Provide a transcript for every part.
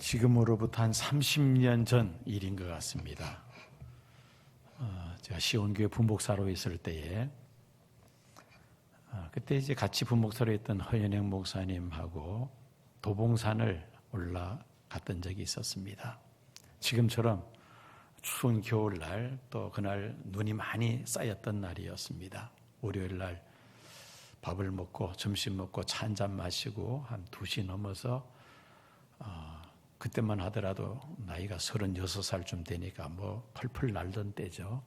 지금으로부터 한 30년 전 일인 것 같습니다. 제가 시온교회 분목사로 있을 때에 그때 이제 같이 분목사로 있던 허연행 목사님하고 도봉산을 올라갔던 적이 있었습니다. 지금처럼 추운 겨울날 또 그날 눈이 많이 쌓였던 날이었습니다. 월요일날 밥을 먹고 점심 먹고 차 한잔 마시고 한 2시 넘어서 그때만 하더라도 나이가 36살쯤 되니까 뭐 펄펄 날던 때죠.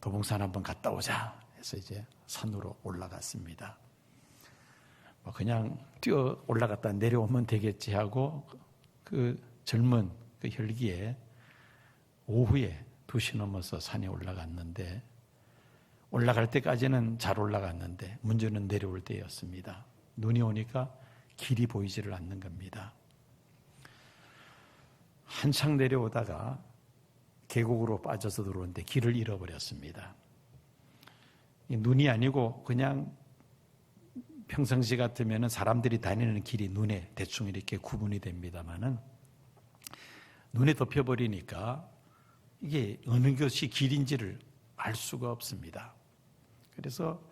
도봉산 한번 갔다 오자 해서 이제 산으로 올라갔습니다. 뭐 그냥 뛰어 올라갔다 내려오면 되겠지 하고 그 젊은 그 혈기에 오후에 2시 넘어서 산에 올라갔는데 올라갈 때까지는 잘 올라갔는데 문제는 내려올 때였습니다. 눈이 오니까 길이 보이지를 않는 겁니다. 한창 내려오다가 계곡으로 빠져서 들어오는데 길을 잃어버렸습니다. 눈이 아니고 그냥 평상시 같으면 사람들이 다니는 길이 눈에 대충 이렇게 구분이 됩니다만은 눈에 덮여버리니까 이게 어느 것이 길인지를 알 수가 없습니다. 그래서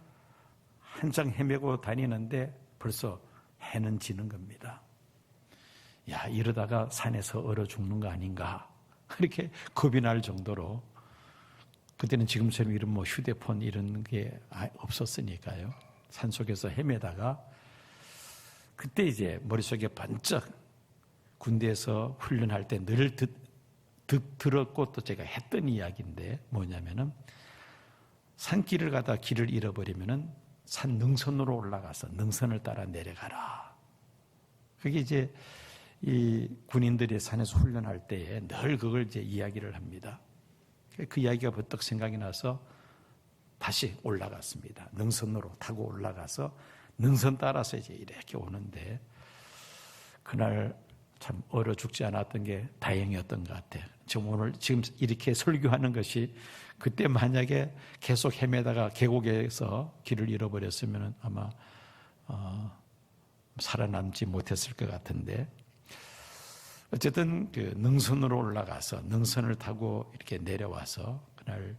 한창 헤매고 다니는데 벌써 해는 지는 겁니다. 야, 이러다가 산에서 얼어 죽는 거 아닌가 그렇게 겁이 날 정도로 그때는 지금처럼 이런 뭐 휴대폰 이런 게 없었으니까요. 산속에서 헤매다가 그때 이제 머릿속에 번쩍 군대에서 훈련할 때 늘 들었고 또 제가 했던 이야기인데 뭐냐면은 산길을 가다 길을 잃어버리면은 산 능선으로 올라가서 능선을 따라 내려가라. 그게 이제 이 군인들이 산에서 훈련할 때에 늘 그걸 이제 이야기를 합니다. 그 이야기가 버떡 생각이 나서 다시 올라갔습니다. 능선으로 타고 올라가서 능선 따라서 이제 이렇게 오는데 그날 참 얼어 죽지 않았던 게 다행이었던 것 같아요. 지금 이렇게 설교하는 것이 그때 만약에 계속 헤매다가 계곡에서 길을 잃어버렸으면 아마 살아남지 못했을 것 같은데 어쨌든 그 능선으로 올라가서 능선을 타고 이렇게 내려와서 그날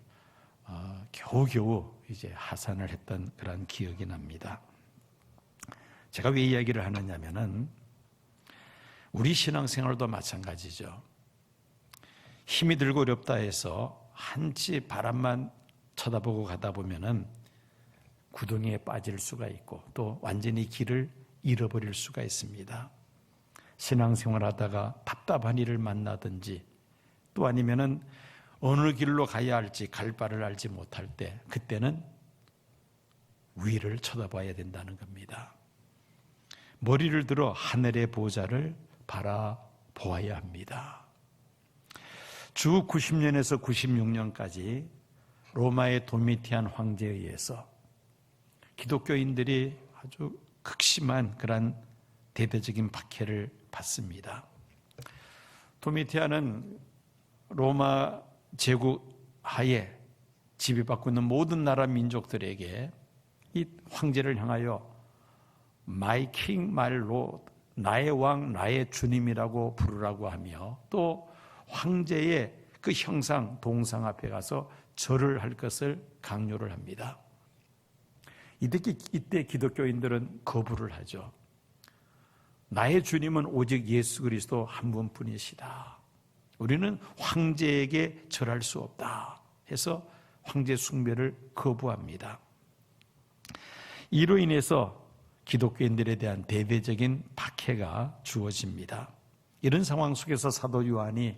겨우겨우 이제 하산을 했던 그런 기억이 납니다. 제가 왜 이야기를 하느냐면은 우리 신앙생활도 마찬가지죠. 힘이 들고 어렵다 해서 한치 바람만 쳐다보고 가다 보면은 구덩이에 빠질 수가 있고 또 완전히 길을 잃어버릴 수가 있습니다. 신앙생활 하다가 답답한 일을 만나든지 또 아니면은 어느 길로 가야 할지 갈 바를 알지 못할 때 그때는 위를 쳐다봐야 된다는 겁니다. 머리를 들어 하늘의 보좌를 바라보아야 합니다. 주 90년에서 96년까지 로마의 도미티안 황제에 의해서 기독교인들이 아주 극심한 그런 대대적인 박해를 받습니다. 도미티안은 로마 제국 하에 지배받고 있는 모든 나라 민족들에게 이 황제를 향하여 My King, My Lord, 나의 왕, 나의 주님이라고 부르라고 하며 또 황제의 그 형상, 동상 앞에 가서 절을 할 것을 강요를 합니다. 이때 기독교인들은 거부를 하죠. 나의 주님은 오직 예수 그리스도 한 분뿐이시다. 우리는 황제에게 절할 수 없다 해서 황제 숭배를 거부합니다. 이로 인해서 기독교인들에 대한 대대적인 박해가 주어집니다. 이런 상황 속에서 사도 요한이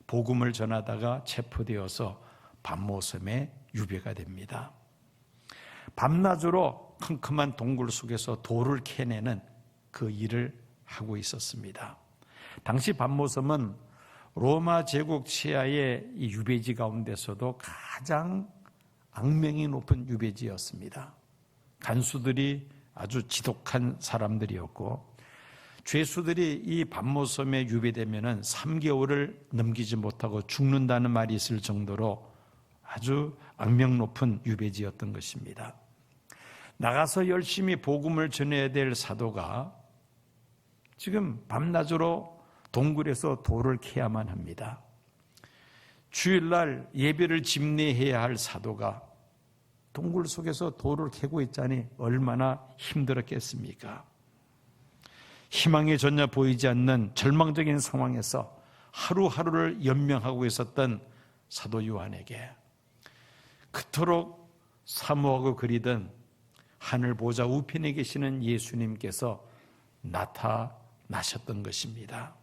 복음을 전하다가 체포되어서 밤모섬에 유배가 됩니다. 밤낮으로 컴컴한 동굴 속에서 돌을 캐내는 그 일을 하고 있었습니다. 당시 밤모섬은 로마 제국 치하의 이 유배지 가운데서도 가장 악명이 높은 유배지였습니다. 간수들이 아주 지독한 사람들이었고 죄수들이 이 밤모섬에 유배되면 3개월을 넘기지 못하고 죽는다는 말이 있을 정도로 아주 악명 높은 유배지였던 것입니다. 나가서 열심히 복음을 전해야 될 사도가 지금 밤낮으로 동굴에서 돌을 캐야만 합니다. 주일날 예배를 집례해야 할 사도가 동굴 속에서 돌을 캐고 있자니 얼마나 힘들었겠습니까? 희망의 전혀 보이지 않는 절망적인 상황에서 하루하루를 연명하고 있었던 사도 요한에게 그토록 사모하고 그리던 하늘 보좌 우편에 계시는 예수님께서 나타나셨던 것입니다.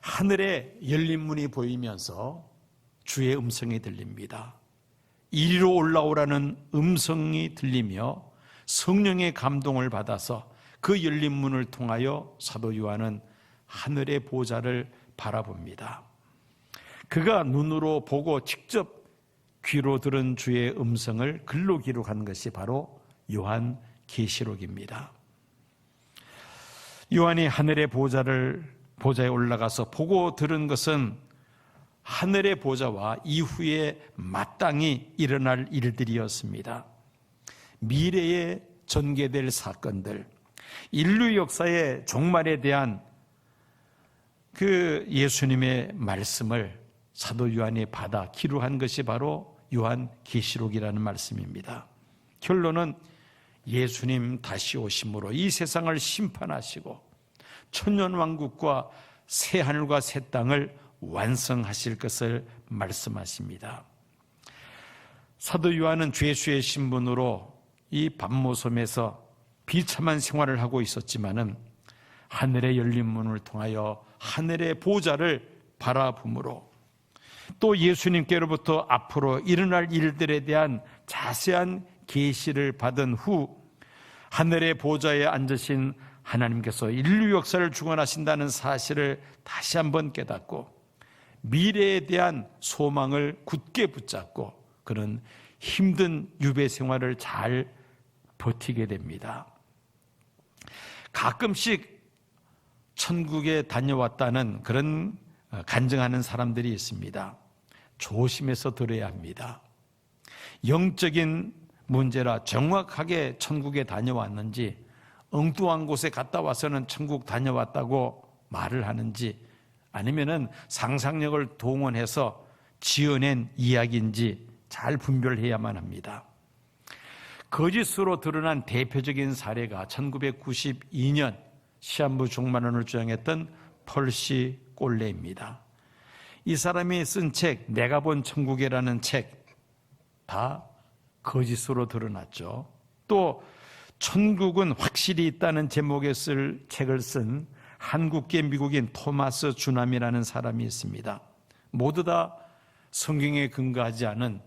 하늘에 열린 문이 보이면서 주의 음성이 들립니다. 이리로 올라오라는 음성이 들리며 성령의 감동을 받아서 그 열린 문을 통하여 사도 요한은 하늘의 보좌를 바라봅니다. 그가 눈으로 보고 직접 귀로 들은 주의 음성을 글로 기록한 것이 바로 요한계시록입니다. 요한이 하늘의 보좌에 올라가서 보고 들은 것은 하늘의 보좌와 이후에 마땅히 일어날 일들이었습니다. 미래에 전개될 사건들, 인류 역사의 종말에 대한 그 예수님의 말씀을 사도 요한이 받아 기록한 것이 바로 요한계시록이라는 말씀입니다. 결론은 예수님 다시 오심으로 이 세상을 심판하시고 천년왕국과 새하늘과 새 땅을 완성하실 것을 말씀하십니다. 사도 요한은 죄수의 신분으로 이 밤모섬에서 비참한 생활을 하고 있었지만은 하늘의 열린 문을 통하여 하늘의 보좌를 바라보므로 또 예수님께로부터 앞으로 일어날 일들에 대한 자세한 계시를 받은 후 하늘의 보좌에 앉으신 하나님께서 인류 역사를 주관하신다는 사실을 다시 한번 깨닫고 미래에 대한 소망을 굳게 붙잡고 그는 힘든 유배 생활을 잘 버티게 됩니다. 가끔씩 천국에 다녀왔다는 그런 간증하는 사람들이 있습니다. 조심해서 들어야 합니다. 영적인 문제라 정확하게 천국에 다녀왔는지 엉뚱한 곳에 갔다 와서는 천국 다녀왔다고 말을 하는지 아니면은 상상력을 동원해서 지어낸 이야기인지 잘 분별해야만 합니다. 거짓으로 드러난 대표적인 사례가 1992년 시한부 종말론을 주장했던 펄시 꼴레입니다. 이 사람이 쓴 책 내가 본 천국이라는 책 다 거짓으로 드러났죠. 또 천국은 확실히 있다는 제목의 책을 쓴 한국계 미국인 토마스 주남이라는 사람이 있습니다. 모두 다 성경에 근거하지 않은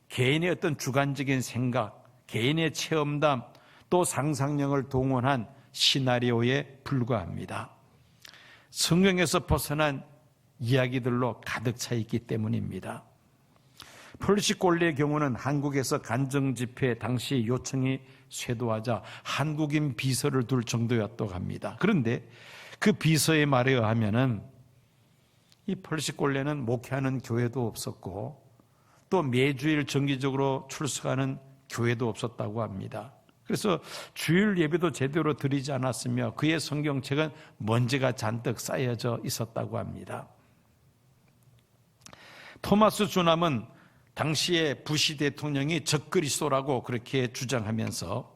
개인의 어떤 주관적인 생각, 개인의 체험담, 또 상상력을 동원한 시나리오에 불과합니다. 성경에서 벗어난 이야기들로 가득 차 있기 때문입니다. 펄시 꼴레의 경우는 한국에서 간증 집회 당시 요청이 쇄도하자 한국인 비서를 둘 정도였다고 합니다. 그런데 그 비서의 말에 의하면은 이 펄시 꼴레는 목회하는 교회도 없었고 또 매주일 정기적으로 출석하는 교회도 없었다고 합니다. 그래서 주일 예배도 제대로 드리지 않았으며 그의 성경책은 먼지가 잔뜩 쌓여져 있었다고 합니다. 토마스 주남은 당시에 부시 대통령이 적그리스도라고 그렇게 주장하면서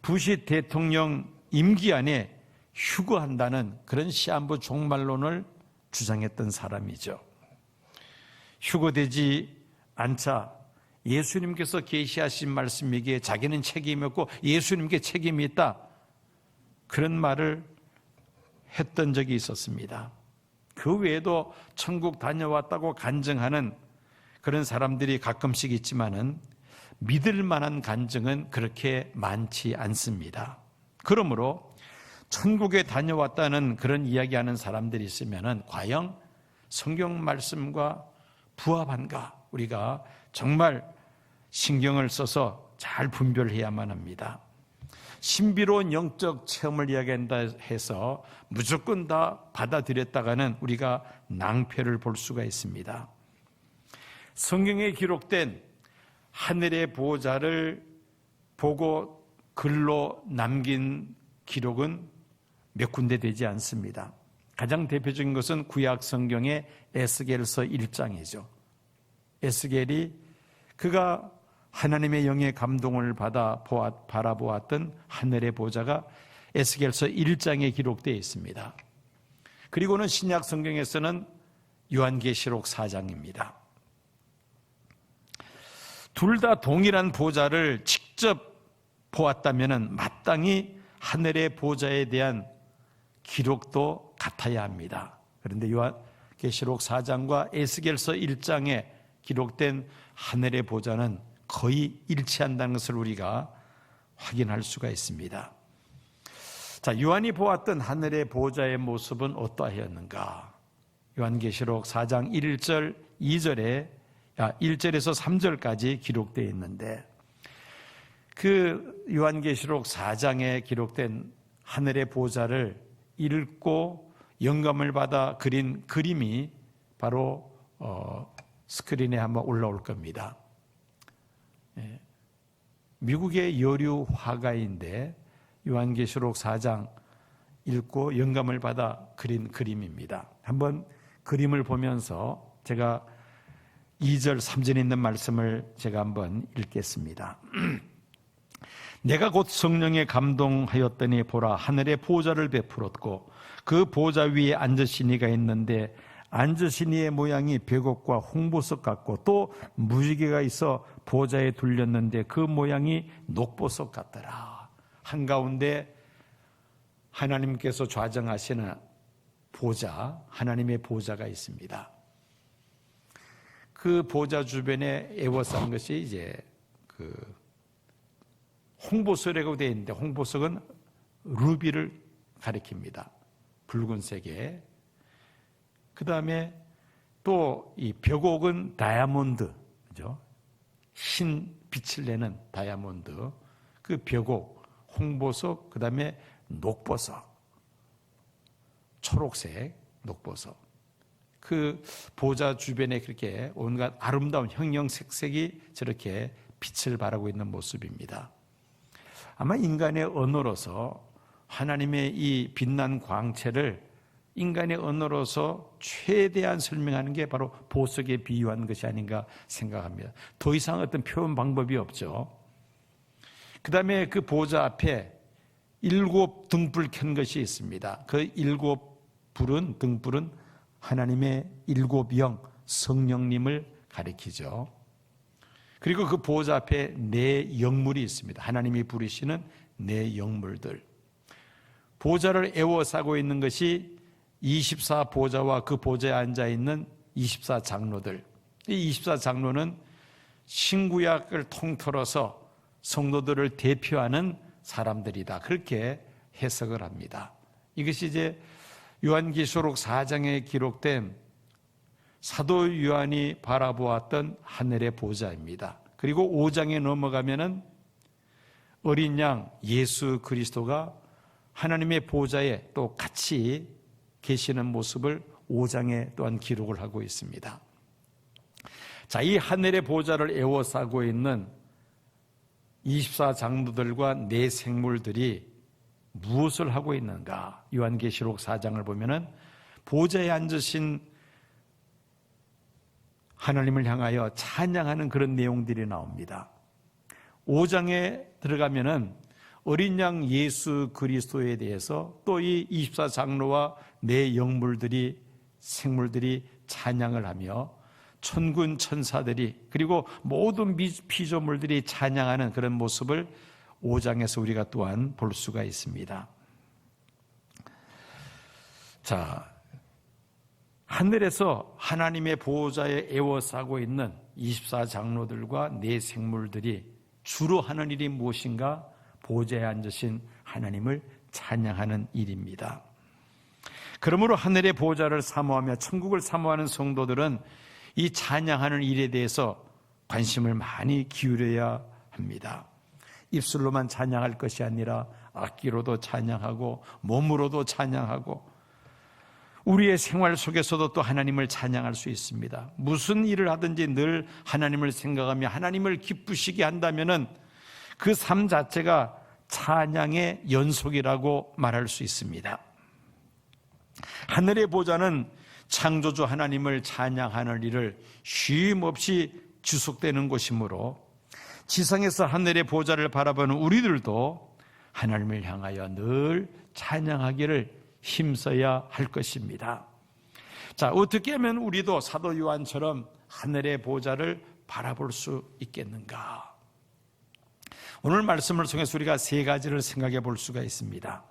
부시 대통령 임기 안에 휴거한다는 그런 시한부 종말론을 주장했던 사람이죠. 휴거되지 않자 예수님께서 계시하신 말씀이기에 자기는 책임이 없고 예수님께 책임이 있다, 그런 말을 했던 적이 있었습니다. 그 외에도 천국 다녀왔다고 간증하는 그런 사람들이 가끔씩 있지만은 믿을 만한 간증은 그렇게 많지 않습니다. 그러므로 천국에 다녀왔다는 그런 이야기하는 사람들이 있으면은 과연 성경 말씀과 부합한가, 우리가 정말 신경을 써서 잘 분별해야만 합니다. 신비로운 영적 체험을 이야기한다 해서 무조건 다 받아들였다가는 우리가 낭패를 볼 수가 있습니다. 성경에 기록된 하늘의 보호자를 보고 글로 남긴 기록은 몇 군데 되지 않습니다. 가장 대표적인 것은 구약 성경의 에스겔서 1장이죠. 에스겔이 그가 하나님의 영의 감동을 받아 바라보았던 하늘의 보좌가 에스겔서 1장에 기록되어 있습니다. 그리고는 신약 성경에서는 요한계시록 4장입니다. 둘 다 동일한 보좌를 직접 보았다면 마땅히 하늘의 보좌에 대한 기록도 같아야 합니다. 그런데 요한계시록 4장과 에스겔서 1장에 기록된 하늘의 보좌는 거의 일치한다는 것을 우리가 확인할 수가 있습니다. 자, 요한이 보았던 하늘의 보좌의 모습은 어떠하였는가? 요한계시록 4장 1절, 1절에서 3절까지 기록되어 있는데 그 요한계시록 4장에 기록된 하늘의 보좌를 읽고 영감을 받아 그린 그림이 바로 스크린에 한번 올라올 겁니다. 미국의 여류 화가인데 요한계시록 4장 읽고 영감을 받아 그린 그림입니다. 한번 그림을 보면서 제가 2절, 3절에 있는 말씀을 제가 한번 읽겠습니다. 내가 곧 성령에 감동하였더니 보라 하늘의 보좌를 베풀었고 그 보좌 위에 앉으신 이가 있는데 앉으신 이의 모양이 벽옥과 홍보석 같고 또 무지개가 있어 보좌에 둘렸는데 그 모양이 녹보석 같더라. 한가운데 하나님께서 좌정하시는 보좌, 하나님의 보좌가 있습니다. 그 보좌 주변에 에워싼 것이 이제 그 홍보석이라고 되어 있는데 홍보석은 루비를 가리킵니다. 붉은색에. 그 다음에 또 이 벽옥은 다이아몬드, 그죠? 흰 빛을 내는 다이아몬드, 그 벽옥, 홍보석, 그 다음에 녹보석, 초록색 녹보석. 그 보좌 주변에 그렇게 온갖 아름다운 형형색색이 저렇게 빛을 발하고 있는 모습입니다. 아마 인간의 언어로서 하나님의 이 빛난 광채를 인간의 언어로서 최대한 설명하는 게 바로 보석에 비유한 것이 아닌가 생각합니다. 더 이상 어떤 표현 방법이 없죠. 그 다음에 그 보좌 앞에 7 등불 켠 것이 있습니다. 그 7 등불은 하나님의 7 영, 성령님을 가리키죠. 그리고 그 보좌 앞에 4 영물이 있습니다. 하나님이 부르시는 4 영물들. 보좌를 에워싸고 있는 것이 24 보좌와 그 보좌에 앉아있는 24 장로들. 이 24 장로는 신구약을 통틀어서 성도들을 대표하는 사람들이다. 그렇게 해석을 합니다. 이것이 이제 요한계시록 4장에 기록된 사도 요한이 바라보았던 하늘의 보좌입니다. 그리고 5장에 넘어가면은 어린 양 예수 그리스도가 하나님의 보좌에 또 같이 계시는 모습을 5장에 또한 기록을 하고 있습니다. 자, 이 하늘의 보좌를 에워싸고 있는 24 장로들과 4 생물들이 무엇을 하고 있는가? 요한계시록 4장을 보면은 보좌에 앉으신 하나님을 향하여 찬양하는 그런 내용들이 나옵니다. 5장에 들어가면은 어린 양 예수 그리스도에 대해서 또 이 24 장로와 4 영물들이 생물들이 찬양을 하며 천군 천사들이 그리고 모든 피조물들이 찬양하는 그런 모습을 5장에서 우리가 또한 볼 수가 있습니다. 자, 하늘에서 하나님의 보호자에 에워싸고 있는 24 장로들과 4 생물들이 주로 하는 일이 무엇인가? 보좌에 앉으신 하나님을 찬양하는 일입니다. 그러므로 하늘의 보좌를 사모하며 천국을 사모하는 성도들은 이 찬양하는 일에 대해서 관심을 많이 기울여야 합니다. 입술로만 찬양할 것이 아니라 악기로도 찬양하고 몸으로도 찬양하고 우리의 생활 속에서도 또 하나님을 찬양할 수 있습니다. 무슨 일을 하든지 늘 하나님을 생각하며 하나님을 기쁘시게 한다면은 그 삶 자체가 찬양의 연속이라고 말할 수 있습니다. 하늘의 보좌는 창조주 하나님을 찬양하는 일을 쉼없이 지속되는 곳이므로 지상에서 하늘의 보좌를 바라보는 우리들도 하나님을 향하여 늘 찬양하기를 힘써야 할 것입니다. 자, 어떻게 하면 우리도 사도 요한처럼 하늘의 보좌를 바라볼 수 있겠는가? 오늘 말씀을 통해서 우리가 세 가지를 생각해 볼 수가 있습니다.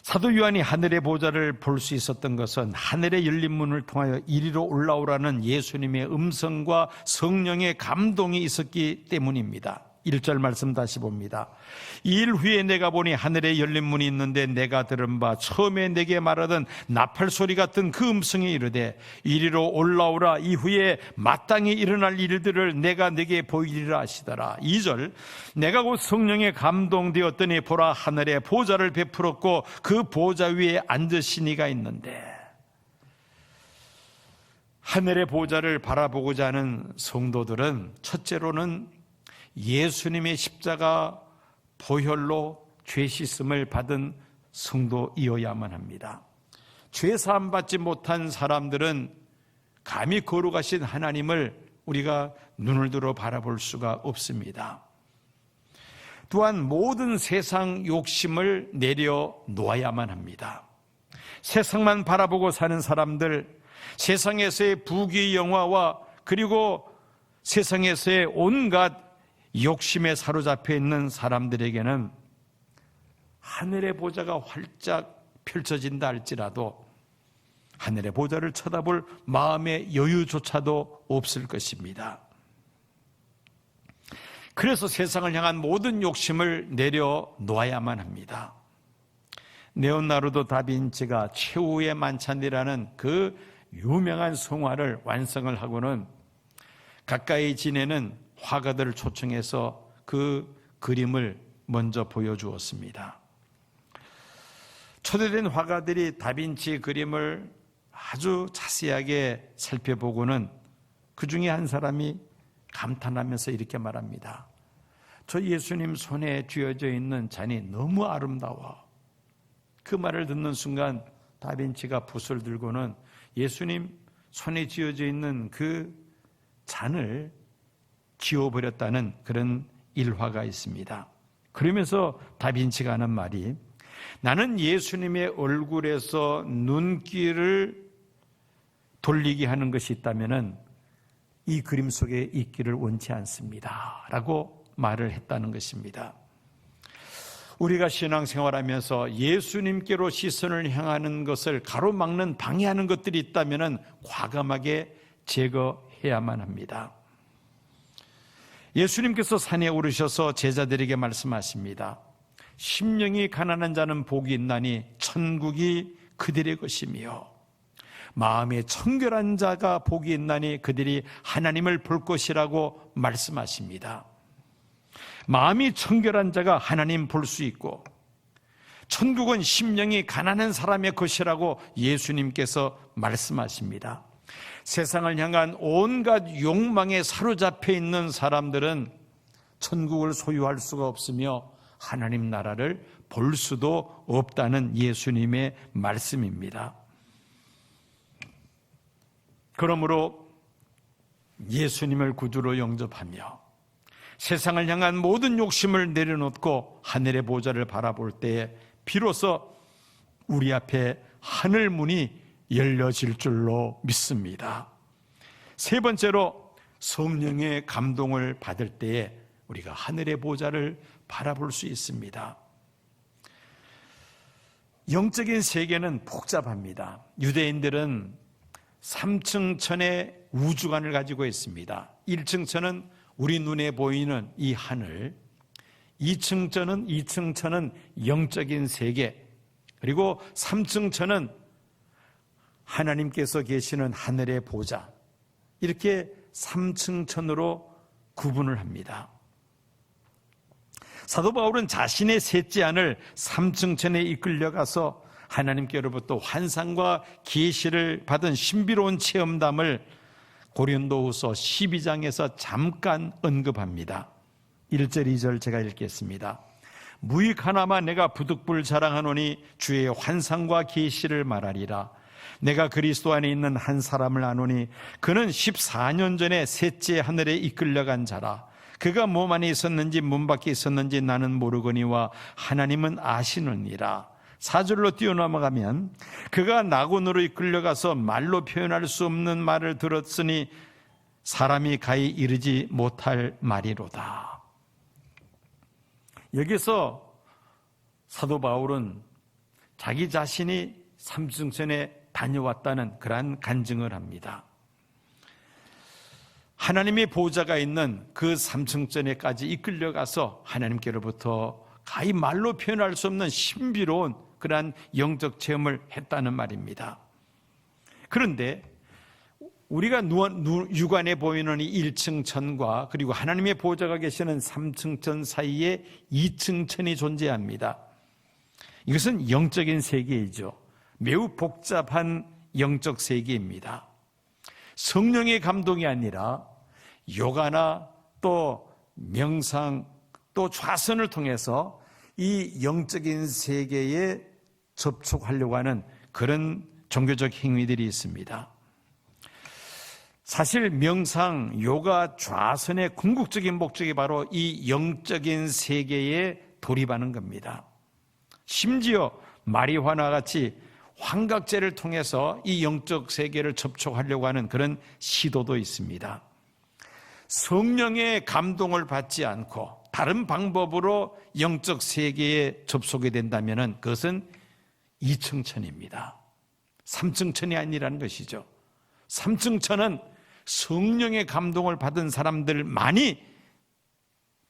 사도 요한이 하늘의 보좌를 볼 수 있었던 것은 하늘의 열린 문을 통하여 이리로 올라오라는 예수님의 음성과 성령의 감동이 있었기 때문입니다. 1절 말씀 다시 봅니다. 2일 후에 내가 보니 하늘에 열린 문이 있는데 내가 들은 바 처음에 내게 말하던 나팔 소리 같은 그 음성이 이르되 이리로 올라오라. 이후에 마땅히 일어날 일들을 내가 네게 보이리라 하시더라. 2절 내가 곧 성령에 감동되었더니 보라 하늘에 보좌를 베풀었고 그 보좌 위에 앉으신 이가 있는데, 하늘의 보좌를 바라보고자 하는 성도들은 첫째로는 예수님의 십자가 보혈로 죄 씻음을 받은 성도이어야만 합니다. 죄 사함 받지 못한 사람들은 감히 거룩하신 하나님을 우리가 눈을 들어 바라볼 수가 없습니다. 또한 모든 세상 욕심을 내려놓아야만 합니다. 세상만 바라보고 사는 사람들, 세상에서의 부귀 영화와 그리고 세상에서의 온갖 욕심에 사로잡혀 있는 사람들에게는 하늘의 보좌가 활짝 펼쳐진다 할지라도 하늘의 보좌를 쳐다볼 마음의 여유조차도 없을 것입니다. 그래서 세상을 향한 모든 욕심을 내려놓아야만 합니다. 레오나르도 다빈치가 최후의 만찬이라는 그 유명한 성화를 완성을 하고는 가까이 지내는 화가들을 초청해서 그 그림을 먼저 보여주었습니다. 초대된 화가들이 다빈치 그림을 아주 자세하게 살펴보고는 그 중에 한 사람이 감탄하면서 이렇게 말합니다. 저 예수님 손에 쥐어져 있는 잔이 너무 아름다워. 그 말을 듣는 순간 다빈치가 붓을 들고는 예수님 손에 쥐어져 있는 그 잔을 지워버렸다는 그런 일화가 있습니다. 그러면서 다빈치가 하는 말이, 나는 예수님의 얼굴에서 눈길을 돌리게 하는 것이 있다면 이 그림 속에 있기를 원치 않습니다 라고 말을 했다는 것입니다. 우리가 신앙생활하면서 예수님께로 시선을 향하는 것을 가로막는 방해하는 것들이 있다면 과감하게 제거해야만 합니다. 예수님께서 산에 오르셔서 제자들에게 말씀하십니다. 심령이 가난한 자는 복이 있나니 천국이 그들의 것이며 마음이 청결한 자가 복이 있나니 그들이 하나님을 볼 것이라고 말씀하십니다. 마음이 청결한 자가 하나님 볼 수 있고 천국은 심령이 가난한 사람의 것이라고 예수님께서 말씀하십니다. 세상을 향한 온갖 욕망에 사로잡혀 있는 사람들은 천국을 소유할 수가 없으며 하나님 나라를 볼 수도 없다는 예수님의 말씀입니다. 그러므로 예수님을 구주로 영접하며 세상을 향한 모든 욕심을 내려놓고 하늘의 보좌를 바라볼 때에 비로소 우리 앞에 하늘 문이 열려질 줄로 믿습니다. 세 번째로 성령의 감동을 받을 때에 우리가 하늘의 보좌를 바라볼 수 있습니다. 영적인 세계는 복잡합니다. 유대인들은 3층 천의 우주관을 가지고 있습니다. 1층 천은 우리 눈에 보이는 이 하늘, 2층 천은 영적인 세계, 그리고 3층 천은 하나님께서 계시는 하늘의 보좌, 이렇게 3층 천으로 구분을 합니다. 사도 바울은 자신의 셋째 안을 3층 천에 이끌려가서 하나님께로부터 환상과 계시를 받은 신비로운 체험담을 고린도후서 12장에서 잠깐 언급합니다. 1절 2절 제가 읽겠습니다. 무익 하나만 내가 부득불 자랑하노니 주의 환상과 계시를 말하리라. 내가 그리스도 안에 있는 한 사람을 아노니 그는 14년 전에 셋째 하늘에 이끌려간 자라. 그가 몸 안에 있었는지 문 밖에 있었는지 나는 모르거니와 하나님은 아시느니라. 4절로 뛰어넘어가면 그가 낙원으로 이끌려가서 말로 표현할 수 없는 말을 들었으니 사람이 가히 이르지 못할 말이로다. 여기서 사도 바울은 자기 자신이 삼층천에 다녀왔다는 그러한 간증을 합니다. 하나님의 보좌가 있는 그 삼층천에까지 이끌려가서 하나님께로부터 가히 말로 표현할 수 없는 신비로운 그러한 영적 체험을 했다는 말입니다. 그런데 우리가 육안에 보이는 이 1층 천과 그리고 하나님의 보좌가 계시는 3층 천 사이에 2층 천이 존재합니다. 이것은 영적인 세계이죠. 매우 복잡한 영적 세계입니다. 성령의 감동이 아니라 요가나 또 명상 또 좌선을 통해서 이 영적인 세계에 접촉하려고 하는 그런 종교적 행위들이 있습니다. 사실 명상, 요가, 좌선의 궁극적인 목적이 바로 이 영적인 세계에 돌입하는 겁니다. 심지어 마리화나 같이 환각제를 통해서 이 영적 세계를 접촉하려고 하는 그런 시도도 있습니다. 성령의 감동을 받지 않고 다른 방법으로 영적 세계에 접속이 된다면 그것은 2층 천입니다. 3층 천이 아니라는 것이죠. 3층 천은 성령의 감동을 받은 사람들만이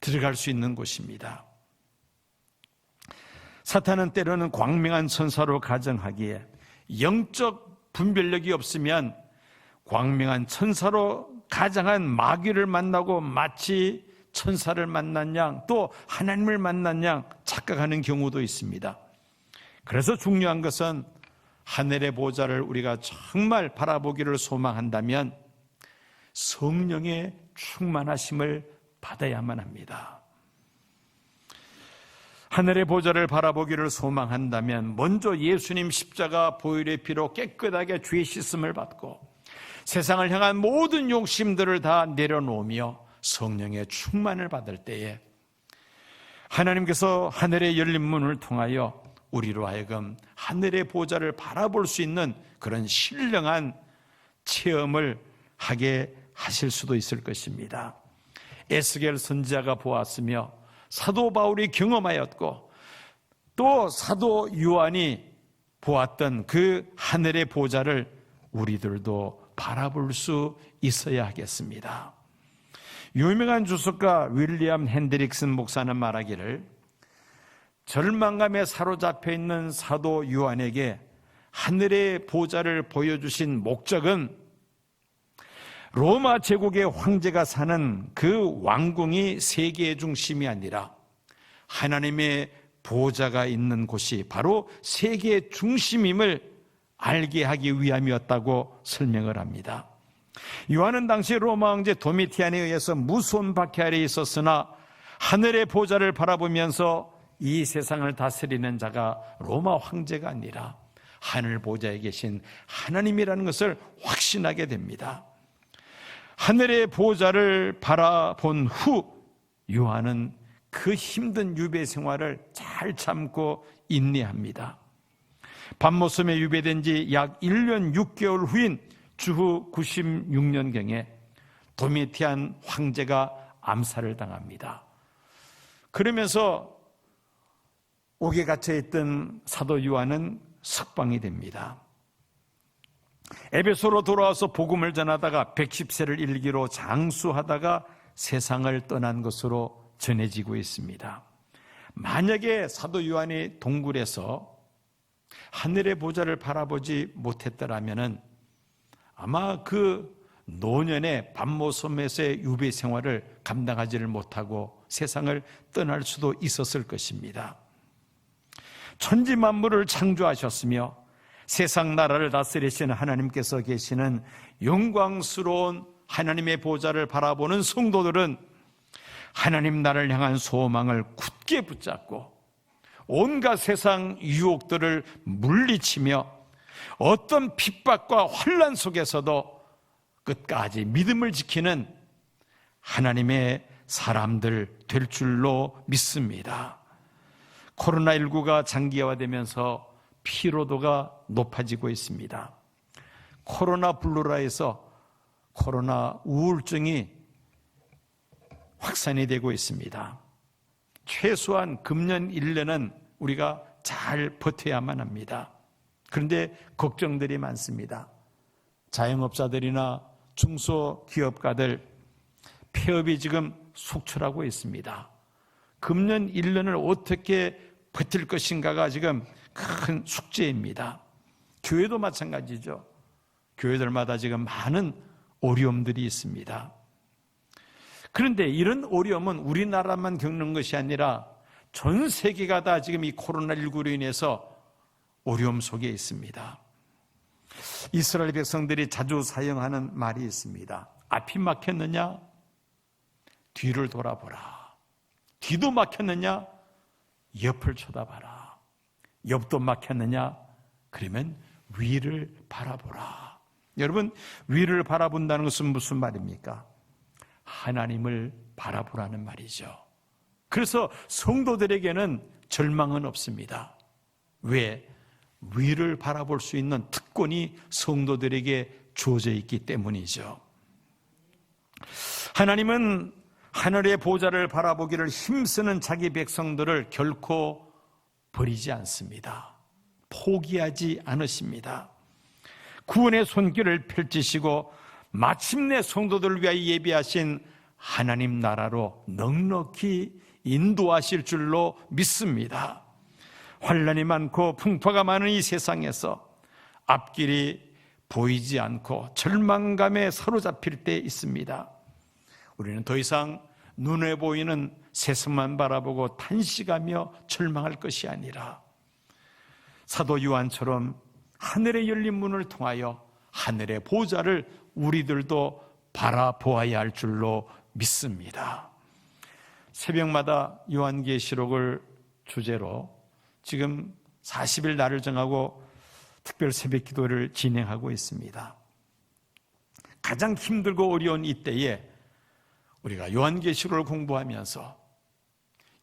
들어갈 수 있는 곳입니다. 사탄은 때로는 광명한 천사로 가정하기에 영적 분별력이 없으면 광명한 천사로 가장한 마귀를 만나고 마치 천사를 만난 양 또 하나님을 만난 양 착각하는 경우도 있습니다. 그래서 중요한 것은 하늘의 보좌를 우리가 정말 바라보기를 소망한다면 성령의 충만하심을 받아야만 합니다. 하늘의 보좌를 바라보기를 소망한다면 먼저 예수님 십자가 보혈의 피로 깨끗하게 죄 씻음을 받고 세상을 향한 모든 욕심들을 다 내려놓으며 성령의 충만을 받을 때에 하나님께서 하늘의 열린 문을 통하여 우리로 하여금 하늘의 보좌를 바라볼 수 있는 그런 신령한 체험을 하게 하실 수도 있을 것입니다. 에스겔 선지자가 보았으며 사도 바울이 경험하였고 또 사도 요한이 보았던 그 하늘의 보좌를 우리들도 바라볼 수 있어야 하겠습니다. 유명한 주석가 윌리엄 핸드릭슨 목사는 말하기를 절망감에 사로잡혀 있는 사도 요한에게 하늘의 보좌를 보여주신 목적은 로마 제국의 황제가 사는 그 왕궁이 세계의 중심이 아니라 하나님의 보좌가 있는 곳이 바로 세계의 중심임을 알게 하기 위함이었다고 설명을 합니다. 요한은 당시 로마 황제 도미티안에 의해서 무서운 박해 아래에 있었으나 하늘의 보좌를 바라보면서 이 세상을 다스리는 자가 로마 황제가 아니라 하늘 보좌에 계신 하나님이라는 것을 확신하게 됩니다. 하늘의 보좌를 바라본 후 요한은 그 힘든 유배 생활을 잘 참고 인내합니다. 밤모섬에 유배된 지 약 1년 6개월 후인 주후 96년경에 도미티안 황제가 암살을 당합니다. 그러면서 옥에 갇혀있던 사도 요한은 석방이 됩니다. 에베소로 돌아와서 복음을 전하다가 110세를 일기로 장수하다가 세상을 떠난 것으로 전해지고 있습니다. 만약에 사도 요한이 동굴에서 하늘의 보좌를 바라보지 못했더라면 아마 그 노년의 밤모섬에서의 유배 생활을 감당하지를 못하고 세상을 떠날 수도 있었을 것입니다. 천지 만물을 창조하셨으며 세상 나라를 다스리시는 하나님께서 계시는 영광스러운 하나님의 보좌를 바라보는 성도들은 하나님 나라를 향한 소망을 굳게 붙잡고 온갖 세상 유혹들을 물리치며 어떤 핍박과 환난 속에서도 끝까지 믿음을 지키는 하나님의 사람들 될 줄로 믿습니다. 코로나19가 장기화되면서 피로도가 높아지고 있습니다. 코로나 블루라 해서 코로나 우울증이 확산이 되고 있습니다. 최소한 금년 1년은 우리가 잘 버텨야만 합니다. 그런데 걱정들이 많습니다. 자영업자들이나 중소기업가들 폐업이 지금 속출하고 있습니다. 금년 1년을 어떻게 버틸 것인가가 지금 큰 숙제입니다. 교회도 마찬가지죠. 교회들마다 지금 많은 어려움들이 있습니다. 그런데 이런 어려움은 우리나라만 겪는 것이 아니라 전 세계가 다 지금 이 코로나19로 인해서 어려움 속에 있습니다. 이스라엘 백성들이 자주 사용하는 말이 있습니다. 앞이 막혔느냐? 뒤를 돌아보라. 뒤도 막혔느냐? 옆을 쳐다봐라. 옆도 막혔느냐? 그러면 위를 바라보라. 여러분, 위를 바라본다는 것은 무슨 말입니까? 하나님을 바라보라는 말이죠. 그래서 성도들에게는 절망은 없습니다. 왜? 위를 바라볼 수 있는 특권이 성도들에게 주어져 있기 때문이죠. 하나님은 하늘의 보좌를 바라보기를 힘쓰는 자기 백성들을 결코 버리지 않습니다. 포기하지 않으십니다. 구원의 손길을 펼치시고 마침내 성도들을 위하여 예비하신 하나님 나라로 넉넉히 인도하실 줄로 믿습니다. 환난이 많고 풍파가 많은 이 세상에서 앞길이 보이지 않고 절망감에 사로잡힐 때 있습니다. 우리는 더 이상 눈에 보이는 세상만 바라보고 탄식하며 절망할 것이 아니라 사도 요한처럼 하늘의 열린 문을 통하여 하늘의 보좌를 우리들도 바라보아야 할 줄로 믿습니다. 새벽마다 요한계시록을 주제로 지금 40일 날을 정하고 특별 새벽 기도를 진행하고 있습니다. 가장 힘들고 어려운 이때에 우리가 요한계시록을 공부하면서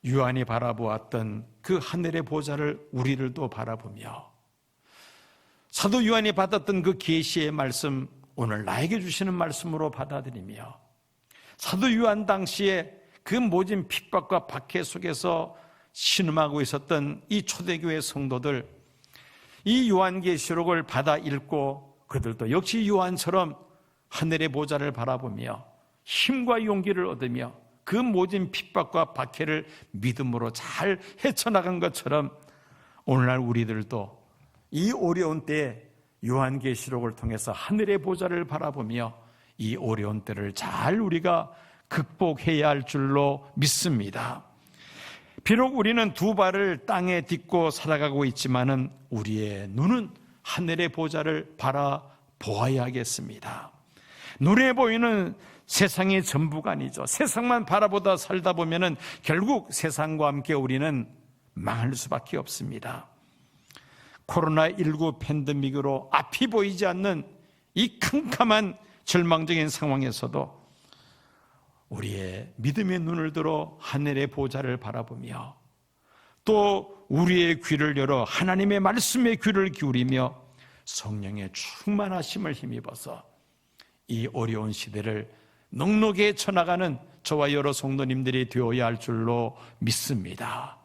요한이 바라보았던 그 하늘의 보좌를 우리들도 바라보며 사도 요한이 받았던 그 계시의 말씀 오늘 나에게 주시는 말씀으로 받아들이며 사도 요한 당시에 그 모진 핍박과 박해 속에서 신음하고 있었던 이 초대교회 성도들, 이 요한계시록을 받아 읽고 그들도 역시 요한처럼 하늘의 보좌를 바라보며 힘과 용기를 얻으며 그 모진 핍박과 박해를 믿음으로 잘 헤쳐나간 것처럼 오늘날 우리들도 이 어려운 때에 요한계시록을 통해서 하늘의 보좌를 바라보며 이 어려운 때를 잘 우리가 극복해야 할 줄로 믿습니다. 비록 우리는 두 발을 땅에 딛고 살아가고 있지만은 우리의 눈은 하늘의 보좌를 바라보아야 하겠습니다. 눈에 보이는 세상이 전부가 아니죠. 세상만 바라보다 살다 보면은 결국 세상과 함께 우리는 망할 수밖에 없습니다. 코로나19 팬데믹으로 앞이 보이지 않는 이 캄캄한 절망적인 상황에서도 우리의 믿음의 눈을 들어 하늘의 보좌를 바라보며 또 우리의 귀를 열어 하나님의 말씀의 귀를 기울이며 성령의 충만하심을 힘입어서 이 어려운 시대를 넉넉히 쳐나가는 저와 여러 성도님들이 되어야 할 줄로 믿습니다.